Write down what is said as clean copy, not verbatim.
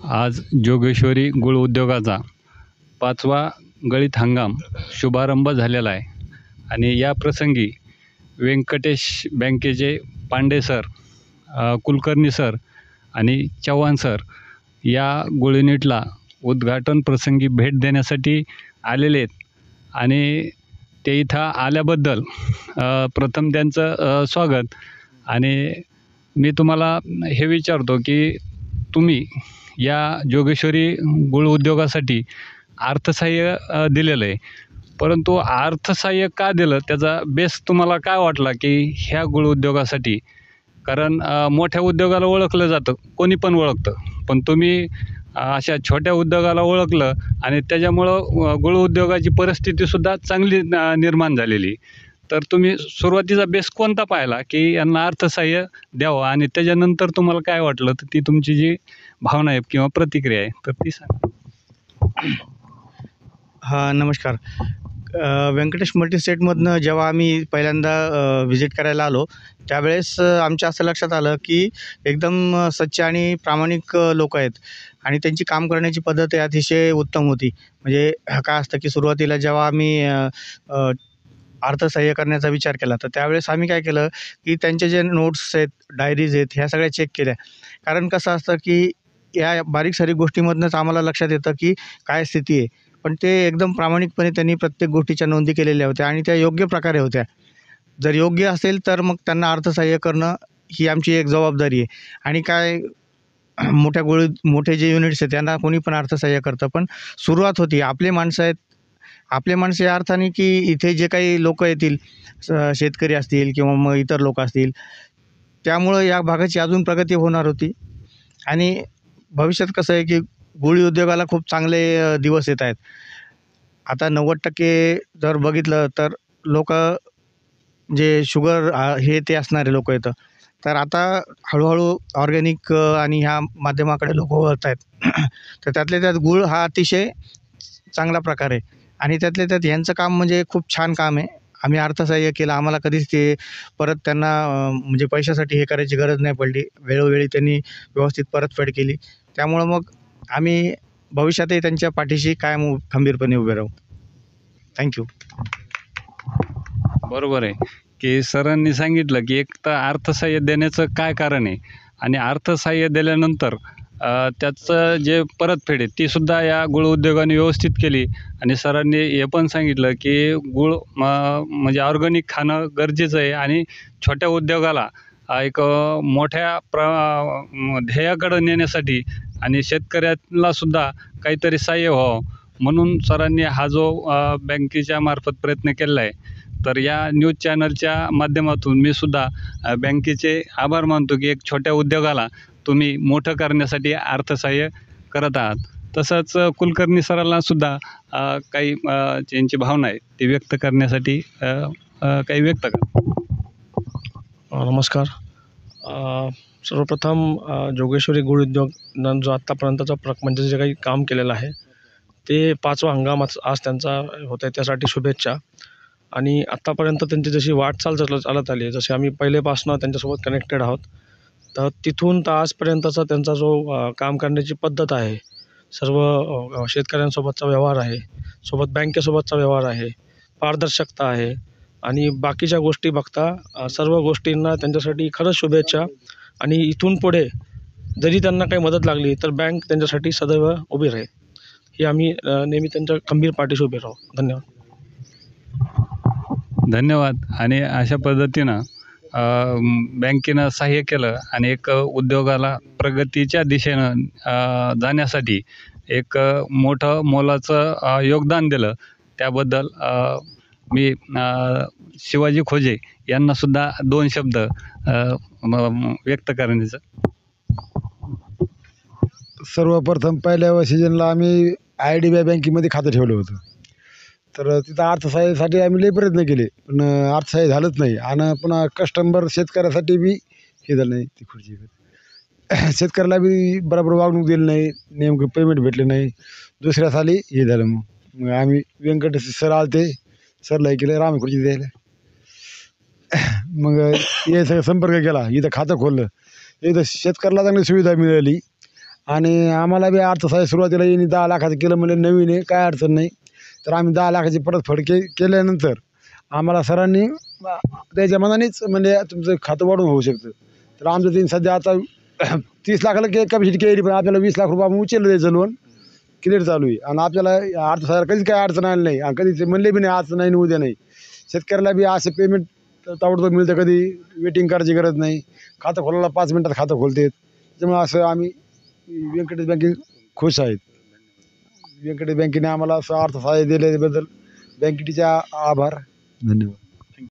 आज जोगेश्वरी गूळ उद्योगाचा 5वा गळीत हंगाम शुभारंभ झालेला आहे आणि या प्रसंगी व्यंकटेश बँकेचे पांडे सर, कुलकर्णी सर आणि चव्हाण सर या गूळ युनिटला उद्घाटन प्रसंगी भेट देण्यासाठी आलेले आहेत आणि ते इथं आल्याबद्दल प्रथम त्यांचं स्वागत. आणि मी तुम्हाला हे विचारतो की तुम्ही या जोगेश्वरी गूळ उद्योगासाठी अर्थसहाय्य दिलेलं आहे, परंतु अर्थसहाय्य का दिलं त्याचा बेस तुम्हाला काय वाटला की ह्या गूळ उद्योगासाठी? कारण मोठ्या उद्योगाला ओळखलं जातं, कोणी पण ओळखतं, पण तुम्ही अशा छोट्या उद्योगाला ओळखलं आणि त्याच्यामुळं गूळ उद्योगाची परिस्थितीसुद्धा चांगली निर्माण झालेली. तर तुम्ही सुरुवातीचा बेस कोणता पाहिला की यांना अर्थसहाय्य द्यावं आणि त्याच्यानंतर तुम्हाला काय वाटलं, तर ती तुमची जी भावना आहे किंवा प्रतिक्रिया आहे तर ती सांगा. हां, नमस्कार. व्यंकटेश मल्टीस्टेटमधनं जेव्हा आम्ही पहिल्यांदा व्हिजिट करायला आलो, त्यावेळेस आमच्या असं लक्षात आलं की एकदम सच्चे आणि प्रामाणिक लोकं आहेत आणि त्यांची काम करण्याची पद्धत ही अतिशय उत्तम होती. म्हणजे काय असतं की सुरुवातीला जेव्हा आम्ही अर्थसहाय्य करण्याचा विचार केला, तर त्यावेळेस आम्ही काय केलं की त्यांचे जे नोट्स आहेत, डायरीज आहेत, ह्या सगळ्या चेक केल्या. कारण कसं असतं की या बारीक-सारीक गोष्टीमधनंच आम्हाला लक्षात येतं की काय स्थिती आहे. पण ते एकदम प्रामाणिकपणे त्यांनी प्रत्येक गोष्टीच्या नोंदी केलेल्या होत्या आणि त्या योग्य प्रकारे होत्या. जर योग्य असेल तर मग त्यांना अर्थसहाय्य करणं ही आमची एक जबाबदारी आहे. आणि काय मोठे जे युनिट्स आहेत त्यांना कोणी पण अर्थसहाय्य करतं, पण सुरुवात होती. आपले माणसं आहेत. आपले माणसं या अर्थाने की इथे जे काही लोकं येतील, शेतकरी असतील किंवा मग इतर लोक असतील, त्यामुळं या भागाची अजून प्रगती होणार होती. आणि भविष्यात कसं आहे की गूळ उद्योगाला खूप चांगले दिवस येत आहेत. आता 90% जर बघितलं तर लोकं जे शुगर हे ते असणारे लोकं येतं. तर आता हळूहळू ऑर्गॅनिक आणि ह्या माध्यमाकडे लोकं वळत आहेत. तर त्यातल्या त्यात गूळ हा अतिशय चांगला प्रकार आहे आणि त्यातल्या त्यात ह्यांचं काम म्हणजे खूप छान काम आहे. आम्ही अर्थसहाय्य केलं. आम्हाला कधीच ते परत त्यांना म्हणजे पैशासाठी हे करायची गरज नाही पडली. वेळोवेळी त्यांनी व्यवस्थित परतफेड केली. त्यामुळं मग आम्ही भविष्यातही त्यांच्या पाठीशी कायम खंबीरपणे उभे राहू. Thank you. बरोबर आहे की सरांनी सांगितलं की एक तर अर्थसहाय्य देण्याचं काय कारण आहे आणि अर्थसहाय्य दिल्यानंतर त्याचं जे परतफेड आहे ती सुद्धा या गूळ उद्योगाने व्यवस्थित केली. आणि सरांनी हे पण सांगितलं की गूळ म्हणजे ऑर्गॅनिक खाणं गरजेचं आहे आणि छोट्या उद्योगाला एक मोठ्या ध्येयाकडं नेण्यासाठी आणि शेतकऱ्याला सुद्धा काहीतरी सहाय्य व्हावं म्हणून सरांनी हा जो बँकेच्या मार्फत प्रयत्न केलेला आहे. तर या न्यूज चॅनलच्या माध्यमातून मी सुद्धा बँकेचे आभार मानतो की एक छोट्या उद्योगाला तुम्ही मोठं करण्यासाठी अर्थसहाय्य करत आहात. तसंच कुलकर्णी सरांना सुद्धा काही त्यांची भावना आहे ती व्यक्त करण्यासाठी काही व्यक्त करा. नमस्कार. सर्वप्रथम जोगेश्वरी गूळ उद्योगनं जो आत्तापर्यंतचा म्हणजे जे काही काम केलेलं आहे ते 5वा हंगाम आज त्यांचा होत आहे, त्यासाठी शुभेच्छा. आणि आत्तापर्यंत त्यांची जशी वाटचाल चालत आली आहे, जसे आम्ही पहिलेपासून त्यांच्यासोबत कनेक्टेड आहोत, तर तिथून तर आजपर्यंतचा त्यांचा जो काम करण्याची पद्धत आहे, सर्व शेतकऱ्यांसोबतचा व्यवहार आहे, सोबत बँकेसोबतचा व्यवहार आहे, पारदर्शकता आहे आणि बाकीच्या गोष्टी बघता सर्व गोष्टींना त्यांच्यासाठी खरंच शुभेच्छा. आणि इथून पुढे जरी त्यांना काही मदत लागली तर बँक त्यांच्यासाठी सदैव उभी राहील. ही आम्ही नेहमी त्यांच्या खंबीर पाठीशी उभे राहू. धन्यवाद. धन्यवाद. आणि अशा पद्धतीनं बँकेनं सहाय्य केलं आणि एक उद्योगाला प्रगतीच्या दिशेनं जाण्यासाठी एक मोठं मोलाचं योगदान दिलं. त्याबद्दल मी शिवाजी खोजे यांनासुद्धा 2 शब्द व्यक्त करण्याचं. सर्वप्रथम पहिल्या सीजनला आम्ही IDBI बँकेमध्ये खातं ठेवलं होतं. तर तिथं अर्थसहाय्यासाठी आम्ही लई प्रयत्न केले, पण अर्थसहाय्य झालंच नाही. आणि पुन्हा कस्टमर शेतकऱ्यासाठी बी हे झालं नाही. ती खुर्ची शेतकऱ्याला बी बरोबर वागणूक दिली नाही, नेमकं पेमेंट भेटले नाही. दुसऱ्या साली हे झालं. मग आम्ही व्यंकटेश सर आले, सरला हे केलं, राम खुर्ची द्यायला. मग हे सगळं संपर्क केला, इथं खातं खोललं. इथं शेतकऱ्याला चांगली सुविधा मिळाली आणि आम्हाला बी अर्थसहाय्य सुरुवातीला यांनी 10 लाखाचं केलं, म्हणजे नवीन आहे काय अडचण नाही. तर आम्ही 10 लाखाची परतफेड केल्यानंतर आम्हाला सरांनी त्याच्या मनानेच म्हणजे तुमचं खातं वाढून होऊ शकतं. तर आमचं तीन सध्या आता 30 लाखाला कॅपॅसिटी केली, पण आपल्याला 20 लाख रुपये आपण उचललं द्यायचं लोन क्लिअर चालू आहे. आणि आपल्याला अर्थसहाय्याला कधीच काही अडचण आली नाही आणि कधी ते म्हणले बी नाही आज नाही आणि उद्या नाही. शेतकऱ्याला बी असं पेमेंट ताबडतोब मिळतं, कधी वेटिंग करायची गरज नाही. खातं खोलायला 5 मिनिटात खातं खोलतात. त्यामुळे असं आम्ही व्यंकटेश बँके खुश आहेत. व्यंकटेश बँकेने आम्हाला असं अर्थसहाय्य दिल्याबद्दल बँकेचे आभार, धन्यवाद.